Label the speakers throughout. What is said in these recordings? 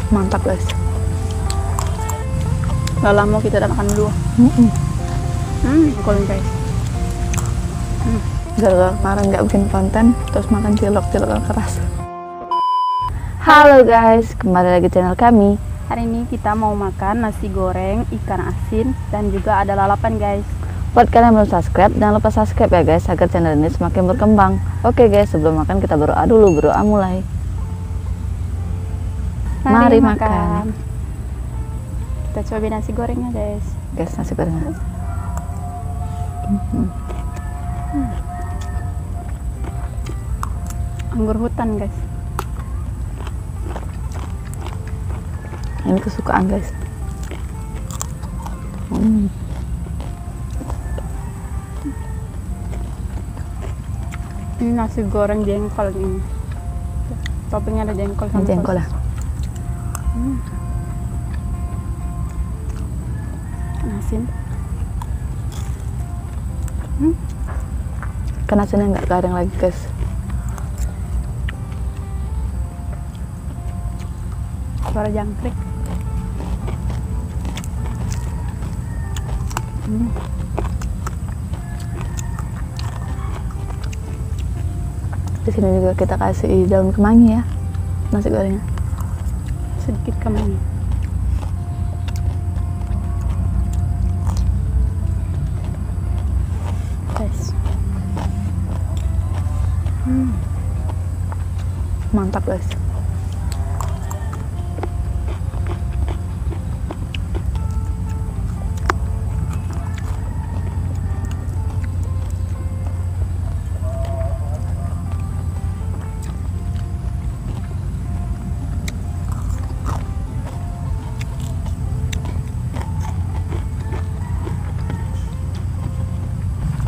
Speaker 1: Mantap guys. Gak lama kita udah makan dulu. Jengkol guys. Gara-gara kemarin nggak bikin konten, terus makan cilok-cilok keras. Halo guys, kembali lagi channel kami.
Speaker 2: Hari ini kita mau makan nasi goreng, ikan asin, dan juga ada lalapan guys.
Speaker 1: Buat kalian yang belum subscribe, jangan lupa subscribe ya guys, agar channel ini semakin berkembang. Oke guys, sebelum makan kita berdoa dulu, berdoa mulai. Mari makan.
Speaker 2: Kita coba nasi gorengnya guys.
Speaker 1: Guys, nasi gorengnya.
Speaker 2: Anggur hutan guys.
Speaker 1: Ini kesukaan guys.
Speaker 2: Ini nasi goreng jengkol ini. Toppingnya ada jengkol sama
Speaker 1: Jengkol ya.
Speaker 2: asin.
Speaker 1: Ikan asinnya nggak garing lagi guys.
Speaker 2: Suara jangkrik.
Speaker 1: Di sini juga kita kasih daun kemangi ya, nasi gorengnya.
Speaker 2: Sedikit kemangi. Guys.
Speaker 1: Mantap guys.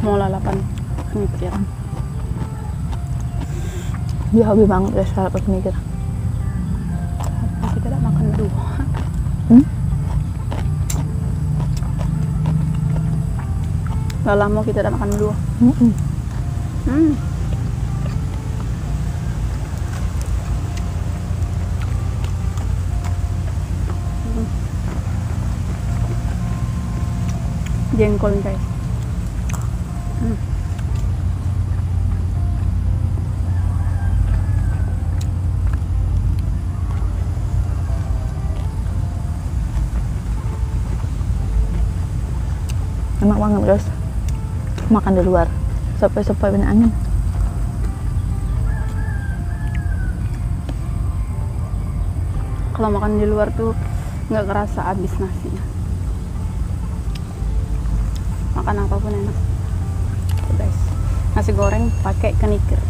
Speaker 2: Mau lalapan mikir.
Speaker 1: Dia hobi banget guys sarapan mikir.
Speaker 2: Kita udah makan dulu. Gak lama kita udah makan dulu. Jengkol guys.
Speaker 1: Enak banget guys. Makan di luar, sepoi-sepoi banyak angin.
Speaker 2: Kalau makan di luar tuh nggak kerasa habis nasinya. Makan apapun enak. Tuh guys, nasi goreng pakai kenikir.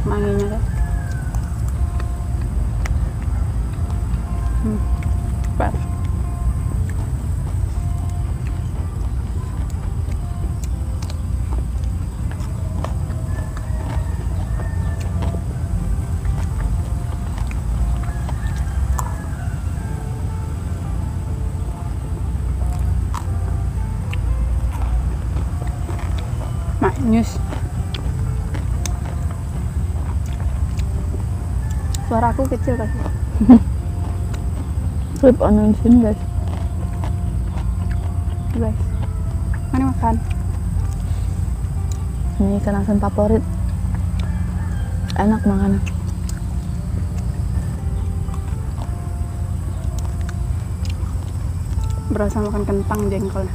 Speaker 2: Manginya guys. Super. Manis. Suara aku kecil kan?
Speaker 1: Slip on di sini guys.
Speaker 2: Guys, mari makan.
Speaker 1: Ini ikan asin favorit. Enak makannya.
Speaker 2: Berasa makan kentang jengkol.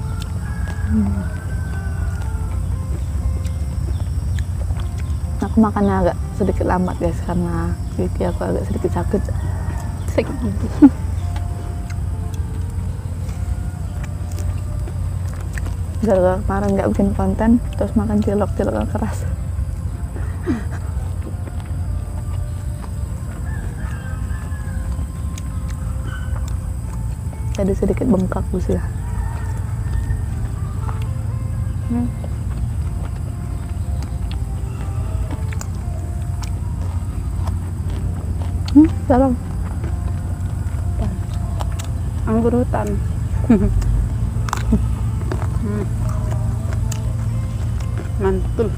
Speaker 1: Aku makannya agak sedikit lambat guys karena gigi aku agak sedikit sakit.
Speaker 2: Sakit gigi.
Speaker 1: Gara-gara kemarin nggak bikin konten, terus makan cilok-cilok keras. Jadi sedikit bengkak ya. Salam.
Speaker 2: Anggur hutan. Mantul.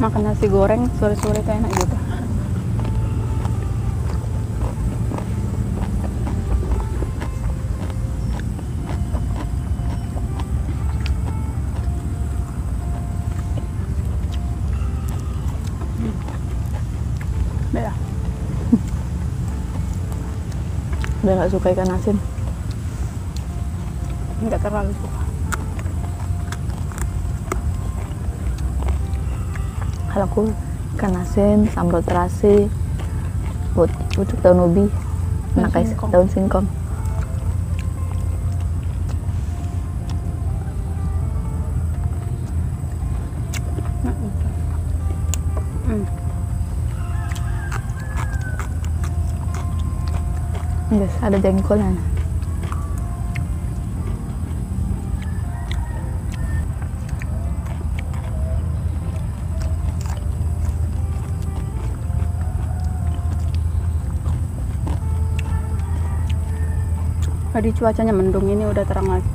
Speaker 2: Makan nasi goreng sore-sore kayak enak gitu. Beda.
Speaker 1: Udah gak suka ikan asin.
Speaker 2: Enggak terlalu suka.
Speaker 1: Kalau aku ikan asin, sambal terasi, pucuk daun ubi,
Speaker 2: Daun
Speaker 1: enak guys,
Speaker 2: singkong.
Speaker 1: daun singkong. Guys, ada jengkolnya.
Speaker 2: Tadi cuacanya mendung, ini udah terang lagi.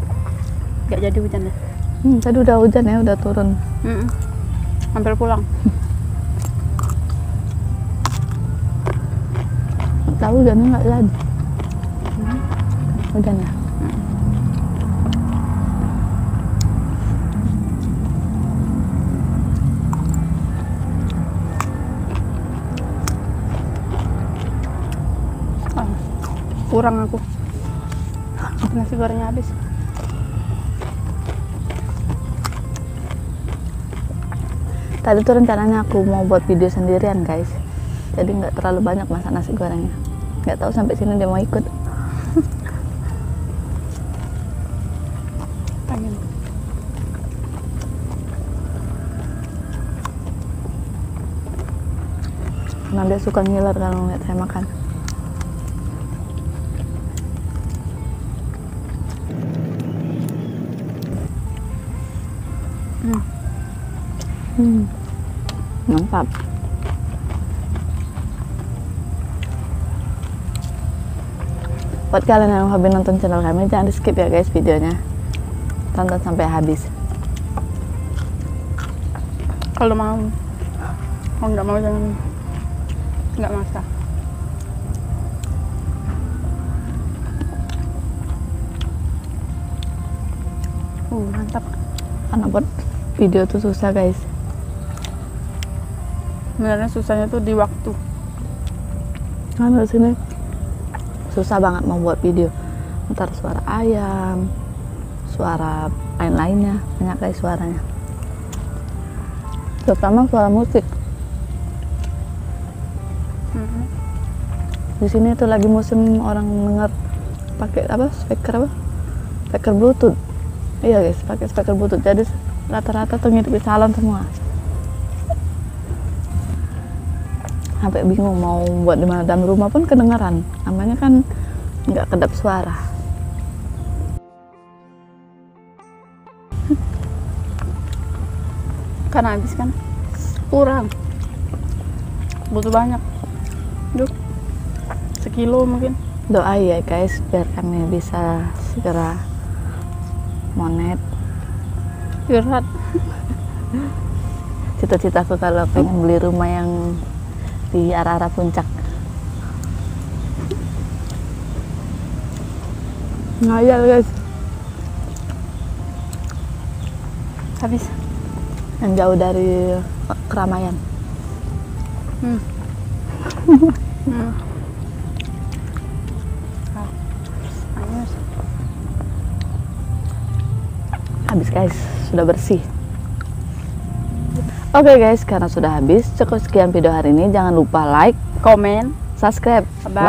Speaker 2: Gak jadi hujan ya.
Speaker 1: Tadi udah hujan ya, udah turun.
Speaker 2: Hampir pulang.
Speaker 1: Tahu hujannya nggak jadi. Hujan ya.
Speaker 2: Kurang aku. Nasi gorengnya habis.
Speaker 1: Tadi tuh rencananya aku mau buat video sendirian guys, jadi nggak terlalu banyak masak nasi gorengnya. Nggak tahu sampai sini dia mau ikut.
Speaker 2: Pengen.
Speaker 1: Karena dia suka ngiler kalau ngeliat saya makan. Mantap. Buat kalian yang hobi nonton channel kami, jangan di skip ya guys videonya. Tonton sampai habis.
Speaker 2: Kalau mau. Kalau nggak mau jangan. Nggak masak. Mantap.
Speaker 1: Karena buat video tuh susah guys.
Speaker 2: Sebenarnya susahnya tuh di waktu.
Speaker 1: Karena di sini susah banget mau buat video. Ntar suara ayam, suara lain-lainnya, banyak guys suaranya. Terutama suara musik. Di sini tuh lagi musim orang denger pakai speaker Bluetooth. Iya guys, pakai speaker Bluetooth. Jadi rata-rata tuh ngidip di salon semua. Sampai bingung mau buat di mana, dalam rumah pun kedengaran. Namanya kan nggak kedap suara.
Speaker 2: Karena habis kan kurang, butuh banyak. Duh, sekilo mungkin.
Speaker 1: Doa ya guys biar kami bisa segera monet.
Speaker 2: Curhat.
Speaker 1: Cita-citaku kalau pengen beli rumah yang di arah-arah puncak. Ngayal guys.
Speaker 2: Habis.
Speaker 1: Yang jauh dari keramaian. Habis guys, sudah bersih. Oke guys, karena sudah habis, cukup sekian video hari ini. Jangan lupa like,
Speaker 2: Komen,
Speaker 1: subscribe.
Speaker 2: bye.